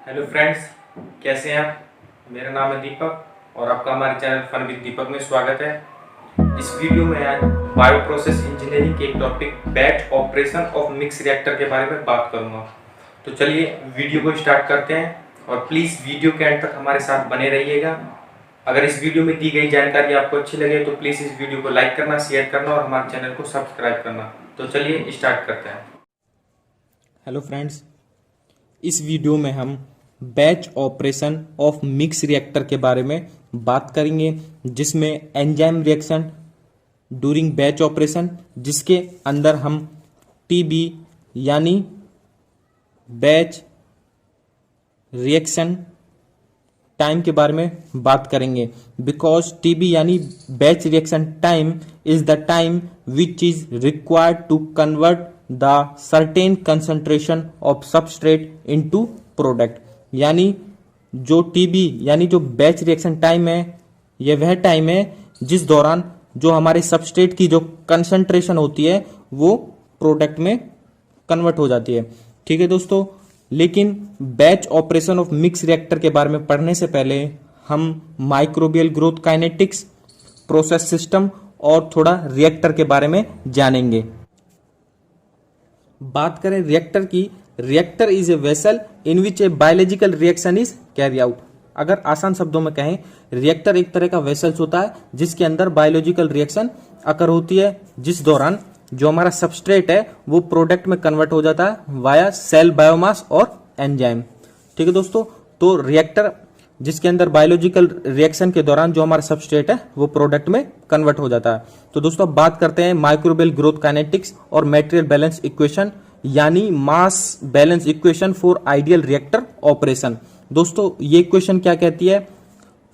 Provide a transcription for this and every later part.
Hello friends, कैसे हैं आप। मेरा नाम है दीपक और आपका हमारे चैनल फन विद दीपक में स्वागत है। इस वीडियो में आज बायो प्रोसेस इंजीनियरिंग के एक topic batch operation of mix reactor के बारे में बात करूंगा। तो चलिए वीडियो को स्टार्ट करते हैं और प्लीज़ वीडियो के एंड तक हमारे साथ बने रहिएगा। अगर इस वीडियो में दी गई जानकारी आपको अच्छी लगे तो प्लीज़ इस वीडियो को लाइक करना, शेयर करना और हमारे चैनल को सब्सक्राइब करना। तो चलिए स्टार्ट करते हैं। हेलो फ्रेंड्स, इस वीडियो में हम batch operation of mix reactor के बारे में बात करेंगे, जिसमें enzyme reaction during batch operation, जिसके अंदर हम टीबी यानी बैच रिएक्शन टाइम के बारे में बात करेंगे। बिकॉज टीबी यानी batch reaction time is the time which is required to convert the certain concentration of substrate into product. यानी जो टीबी यानी जो बैच रिएक्शन टाइम है, यह वह टाइम है जिस दौरान जो हमारे सबस्ट्रेट की जो कंसंट्रेशन होती है वो प्रोडक्ट में कन्वर्ट हो जाती है। ठीक है दोस्तों, लेकिन batch operation of mix reactor के बारे में पढ़ने से पहले हम microbial growth kinetics, process system और थोड़ा रिएक्टर के बारे में जानेंगे। बात करें रिएक्टर की, reactor is a vessel in which a biological reaction is carry out. अगर आसान शब्दों में कहें, रिएक्टर एक तरह का वेसल्स होता है जिसके अंदर बायोलॉजिकल रिएक्शन अकर होती है, जिस दौरान जो हमारा सबस्ट्रेट है वो प्रोडक्ट में कन्वर्ट हो जाता है वाया सेल बायोमास और एंजाइम। ठीक है दोस्तों, तो रिएक्टर जिसके अंदर बायोलॉजिकल रिएक्शन के दौरान जो हमारा सबस्ट्रेट है वो प्रोडक्ट में कन्वर्ट हो जाता है। तो दोस्तों अब बात करते हैं माइक्रोबियल ग्रोथ काइनेटिक्स और मटेरियल बैलेंस इक्वेशन यानी mass balance equation for ideal reactor operation. दोस्तों ये इक्वेशन क्या कहती है?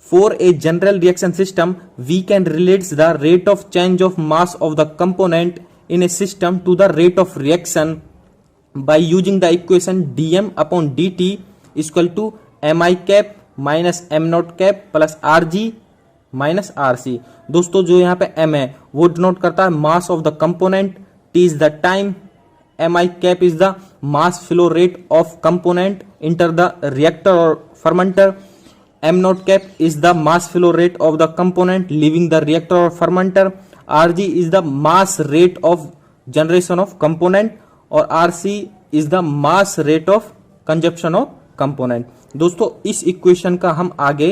For a general reaction system we can relates the rate of change of mass of the component in a system to the rate of reaction by using the equation dm upon dt is equal to mi cap minus m naught cap plus rg minus rc। दोस्तों जो यहाँ पे m है वो denote करता है mass of the component, t is the time, mi cap is the mass flow rate of component enter the reactor और fermenter, m naught cap is the mass flow rate of the component leaving the reactor और fermenter, Rg is the mass rate of generation of component और Rc is the mass rate of consumption of component। दोस्तों इस equation का हम आगे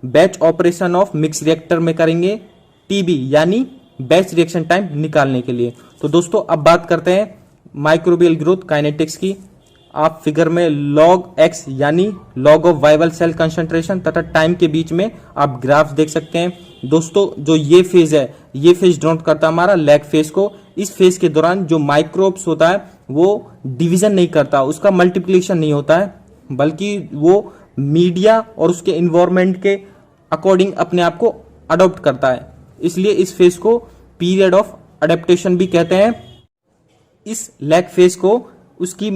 batch operation of mix reactor में करेंगे TB यानी बैच रिएक्शन टाइम निकालने के लिए। तो दोस्तों अब बात करते हैं माइक्रोबियल ग्रोथ काइनेटिक्स की। आप फिगर में log x यानी log ऑफ वाइवल सेल कंसंट्रेशन तथा टाइम के बीच में आप ग्राफ देख सकते हैं। दोस्तों जो ये फेज है, ये फेज डिनोट करता है हमारा लैग फेज को। इस फेज के दौरान जो माइक्रोब्स होता है वो डिवीजन नहीं करता, उसका मल्टीप्लिकेशन नहीं होता है, बल्कि वो मीडिया और उसके इन्वायरमेंट के अकॉर्डिंग अपने आप को अडॉप्ट करता है। इसलिए इस फेज को पीरियड ऑफ अडेप्टेशन भी कहते हैं। इस लैग फेज को उसकी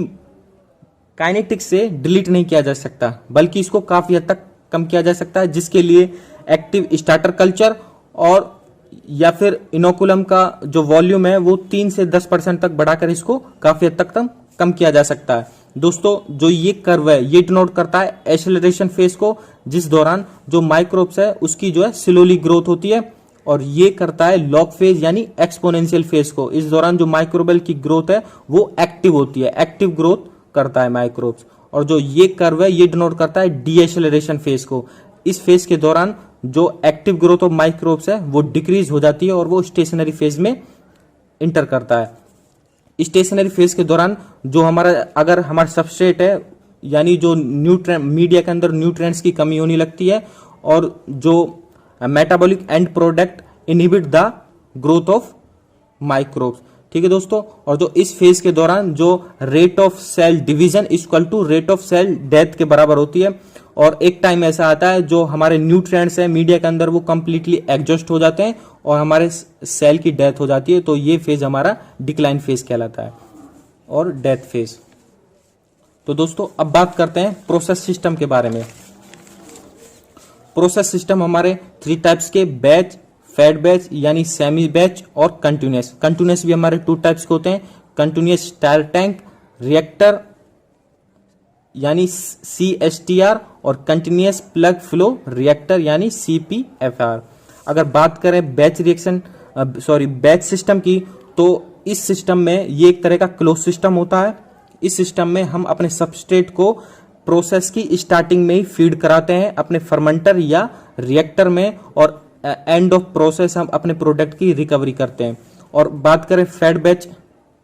काइनेटिक्स से डिलीट नहीं किया जा सकता, बल्कि इसको काफी हद तक कम किया जा सकता है, जिसके लिए एक्टिव स्टार्टर कल्चर और या फिर इनोकुलम का जो वॉल्यूम है वो 3 से 10% तक बढ़ाकर इसको काफी हद तक कम किया जा सकता है। दोस्तों जो ये कर्व है ये डिनोट करता है एक्सेलरेशन फेज को, जिस दौरान जो माइक्रोब्स है उसकी जो है स्लोली ग्रोथ होती है, और ये करता है लॉग फेज यानी एक्सपोनेंशियल फेज को। इस दौरान जो माइक्रोबियल की ग्रोथ है वो एक्टिव होती है, एक्टिव ग्रोथ करता है माइक्रोब्स। और जो ये कर्व है ये डिनोट करता है डीएक्सेलरेशन फेज को। इस फेज के दौरान जो एक्टिव ग्रोथ ऑफ माइक्रोब्स है वो डिक्रीज हो जाती है और वो स्टेशनरी फेज में इंटर करता है। स्टेशनरी फेज के दौरान जो हमारा अगर हमारा सबस्ट्रेट है यानी जो न्यूट्रिएंट मीडिया के अंदर न्यूट्रिएंट्स की कमी होने लगती है और जो metabolic and product inhibit the growth of microbes. ठीक है दोस्तों, और जो इस फेज के दौरान जो rate of cell division equal to rate of cell death के बराबर होती है, और एक टाइम ऐसा आता है जो हमारे न्यूट्रिएंट्स है मीडिया के अंदर वो कंप्लीटली एग्जॉस्ट हो जाते हैं और हमारे सेल की डेथ हो जाती है। तो ये फेज हमारा डिक्लाइन फेज कहलाता है और डेथ फेज। तो दोस्तों अब बात करते हैं प्रोसेस सिस्टम के बारे में। प्रोसेस सिस्टम हमारे 3 टाइप्स के बैच, फेड बैच यानी सेमी बैच और कंटिन्यूअस। कंटिन्यूअस भी हमारे 2 टाइप्स के होते हैं, कंटिन्यूअस स्टार टैंक रिएक्टर यानी CSTR और कंटिन्यूस प्लग फ्लो रिएक्टर यानी CPFR। अगर बात करें बैच सिस्टम की, तो इस सिस्टम में ये एक तरह का क्लोज सिस्टम होता है। इस सिस्टम में हम अपने सबस्ट्रेट को प्रोसेस की स्टार्टिंग में ही फीड कराते हैं अपने फर्मेंटर या रिएक्टर में, और एंड ऑफ प्रोसेस हम अपने प्रोडक्ट की रिकवरी करते हैं। और बात करें फेड बैच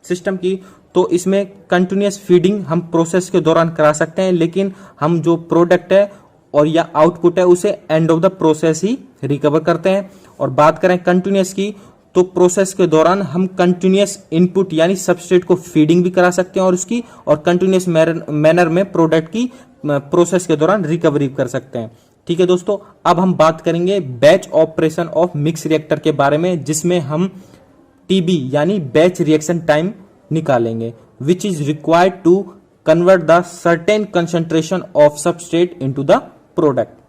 सिस्टम की, तो इसमें कंटिन्यूस फीडिंग हम प्रोसेस के दौरान करा सकते हैं, लेकिन हम जो प्रोडक्ट है और या आउटपुट है उसे end of the process he recover करते हैं। और बात करें कंटिन्यूस की, तो प्रोसेस के दौरान हम कंटिन्यूस इनपुट यानी सबस्ट्रेट को फीडिंग भी करा सकते हैं और कंटिन्यूस मैनर में प्रोडक्ट की प्रोसेस के दौरान रिकवरी कर सकते हैं। ठीक है दोस्तों, अब हम बात करेंगे batch operation of mix reactor के बारे में, जिसमें हम TB यानी बैच रिएक्शन टाइम निकालेंगे, which is required to convert the certain concentration of substrate into the product.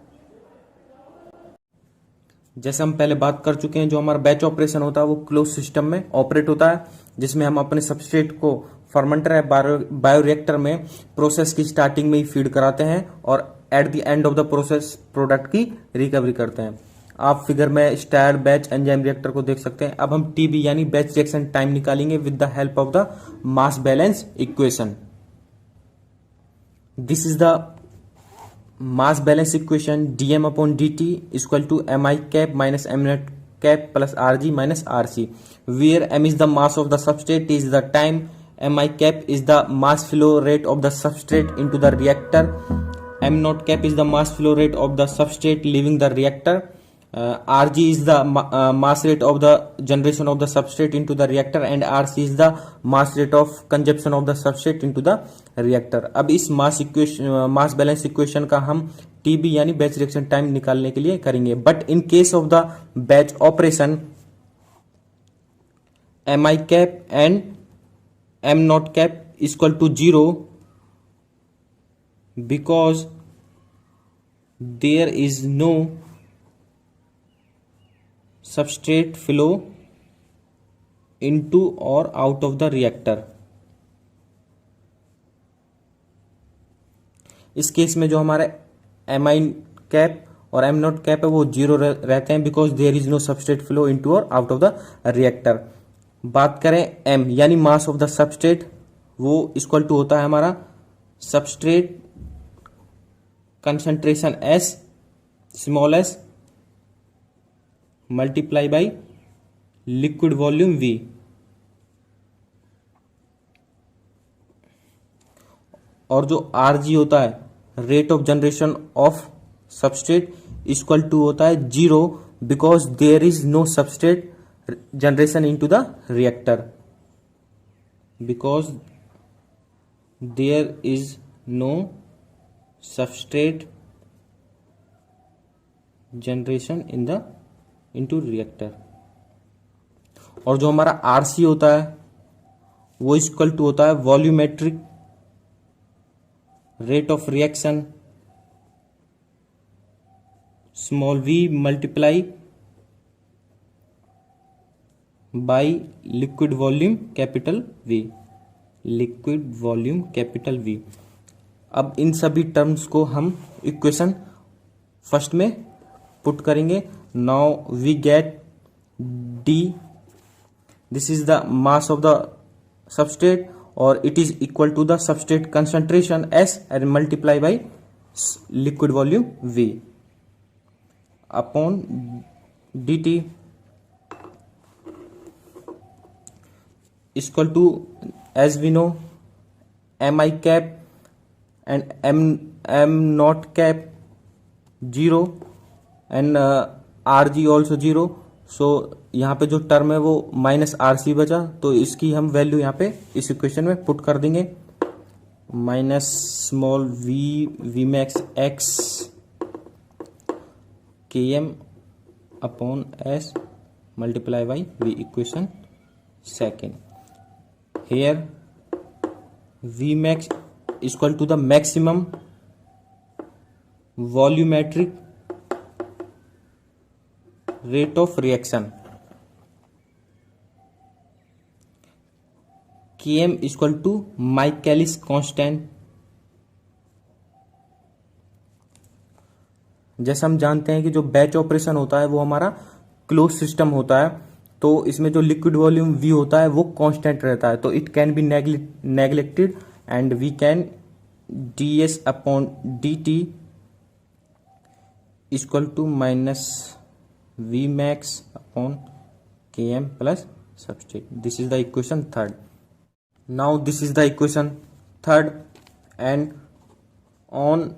जैसे हम पहले बात कर चुके हैं, जो हमारा बैच ऑपरेशन होता है वो क्लोज सिस्टम में ऑपरेट होता है, जिसमें हम अपने सबस्ट्रेट को फर्मेंटर या बायोरिएक्टर में प्रोसेस की स्टार्टिंग में ही फीड कराते हैं और at the end of the process product की रिकवरी करते हैं। आप फिगर में स्टायर्ड बैच एंजाइम रिएक्टर को देख सकते हैं। अब हम TB यानी बैच रिएक्शन टाइम निकालेंगे with the help of the mass balance equation. This is the mass balance equation dm upon dt is equal to mi cap minus m net cap plus rg minus rc, where m is the mass of the substrate is the time, mi cap is the mass flow rate of the substrate into the reactor, m not cap is the mass flow rate of the substrate leaving the reactor, rg is the mass rate of the generation of the substrate into the reactor, and rc is the mass rate of consumption of the substrate into the reactor। अब इस मास balance equation का हम TB यानी batch reaction time निकालने के लिए करेंगे। But in case of the batch operation, mi cap and m not cap is equal to 0 because there is no substrate flow into or out of the reactor। इस case में जो हमारे mi cap और m not cap है वो 0 रहते हैं, because there is no substrate flow into और आउट ऑफ द रिएक्टर। बात करें m यानी मास ऑफ द सबस्ट्रेट, वो इक्वल टू होता है हमारा substrate concentration S small s multiply by liquid volume V। और जो Rg होता है rate of generation of substrate equal to होता है 0 because there is no substrate generation into the reactor, because there is no substrate generation into reactor. और जो हमारा Rc होता है वो इक्वल टू होता है volumetric rate of reaction small v multiply by liquid volume capital V, liquid volume capital V। अब इन सभी टर्म्स को हम इक्वेशन फर्स्ट में पुट करेंगे। Now we get d, this is the mass of the substrate और it is equal to the substrate concentration S and multiply by liquid volume V upon dt is equal to, as we know, mi cap and m not cap 0 and rg also 0। सो यहाँ पे जो term है वो minus RC बचा, तो इसकी हम value यहाँ पे इस इक्वेशन में पुट कर देंगे। Minus small v max x km upon s multiply by v equation second. Here v max equal to the maximum volumetric rate of reaction, Km is equal to Michaelis constant जैसे हम जानते हैं कि जो batch operation होता है वो हमारा क्लोज सिस्टम होता है, तो इसमें जो लिक्विड वॉल्यूम V होता है वो कांस्टेंट रहता है, तो it can be neglected and we can ds upon dt equal to minus V max upon Km plus substrate. This is the equation third. Now this is the equation third, and on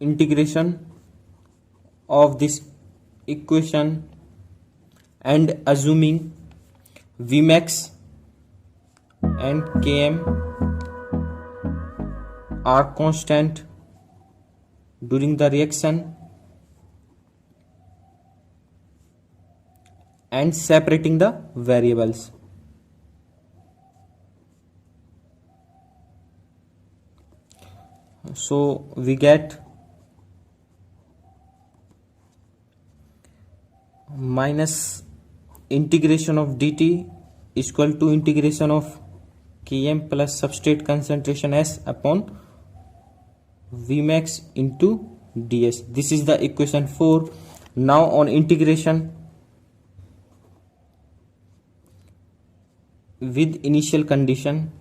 integration of this equation and assuming Vmax and Km are constant during the reaction and separating the variables. So we get minus integration of dt is equal to integration of Km plus substrate concentration S upon Vmax into ds. This is the equation 4. Now on integration with initial condition,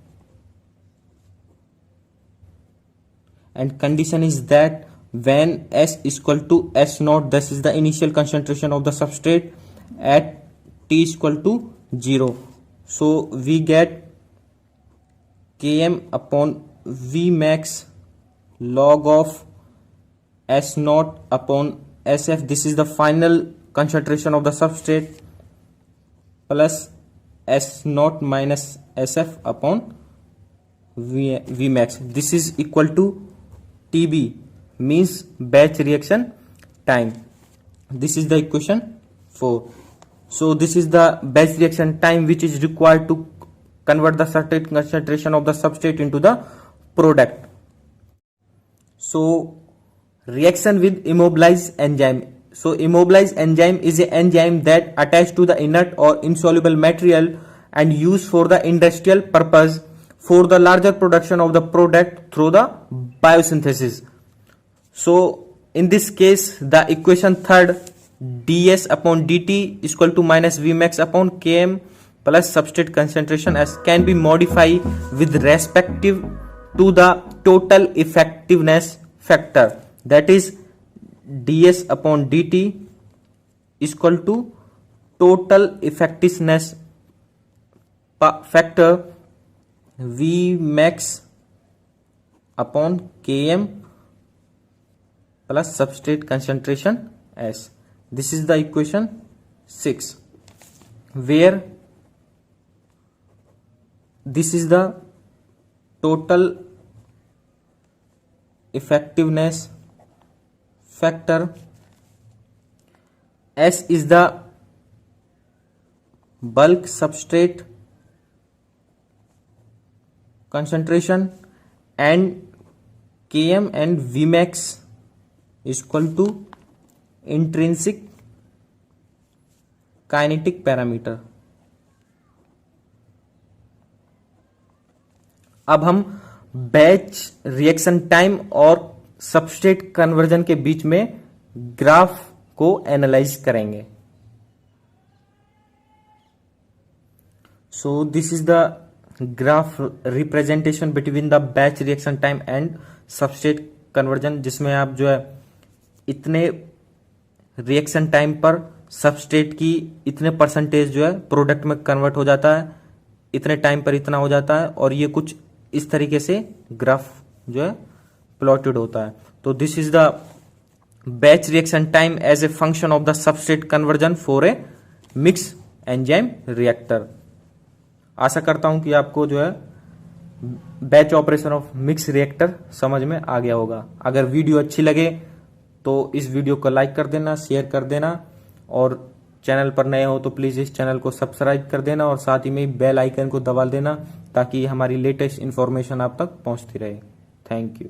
and condition is that when S is equal to S naught, this is the initial concentration of the substrate at T is equal to 0. So we get Km upon V max log of S naught upon SF. This is the final concentration of the substrate plus S naught minus SF upon V max. This is equal to TB, means batch reaction time. This is the equation 4. So this is the batch reaction time which is required to convert the certain concentration of the substrate into the product. So reaction with immobilized enzyme. So immobilized enzyme is an enzyme that attached to the inert or insoluble material and used for the industrial purpose for the larger production of the product through the biosynthesis. So in this case the equation third, ds upon dt is equal to minus Vmax upon Km plus substrate concentration S, can be modified with respective to the total effectiveness factor, that is ds upon dt is equal to total effectiveness factor Vmax upon Km plus substrate concentration S. This is the equation 6, where this is the total effectiveness factor, S is the bulk substrate concentration, and Km and Vmax is equal to intrinsic kinetic parameter. अब हम batch reaction time और substrate conversion के बीच में graph को analyse करेंगे. So this is the graph representation between the batch reaction time and substrate conversion, जिसमें आप जो है इतने रिएक्शन टाइम पर सबस्ट्रेट की इतने परसेंटेज जो है प्रोडक्ट में कन्वर्ट हो जाता है, इतने टाइम पर इतना हो जाता है, और ये कुछ इस तरीके से ग्राफ जो है प्लॉटेड होता है. तो this is the batch reaction time as a function of the substrate conversion for a mix enzyme reactor. आशा करता हूं कि आपको जो है batch operation of mix reactor समझ में आ गया होगा. अगर वीडियो अच्छी लगे तो इस वीडियो को लाइक कर देना, शेयर कर देना, और चैनल पर नए हो तो प्लीज़ इस चैनल को सब्सक्राइब कर देना, और साथ ही में बेल आइकन को दबा देना ताकि हमारी लेटेस्ट इन्फॉर्मेशन आप तक पहुंचती रहे. Thank you.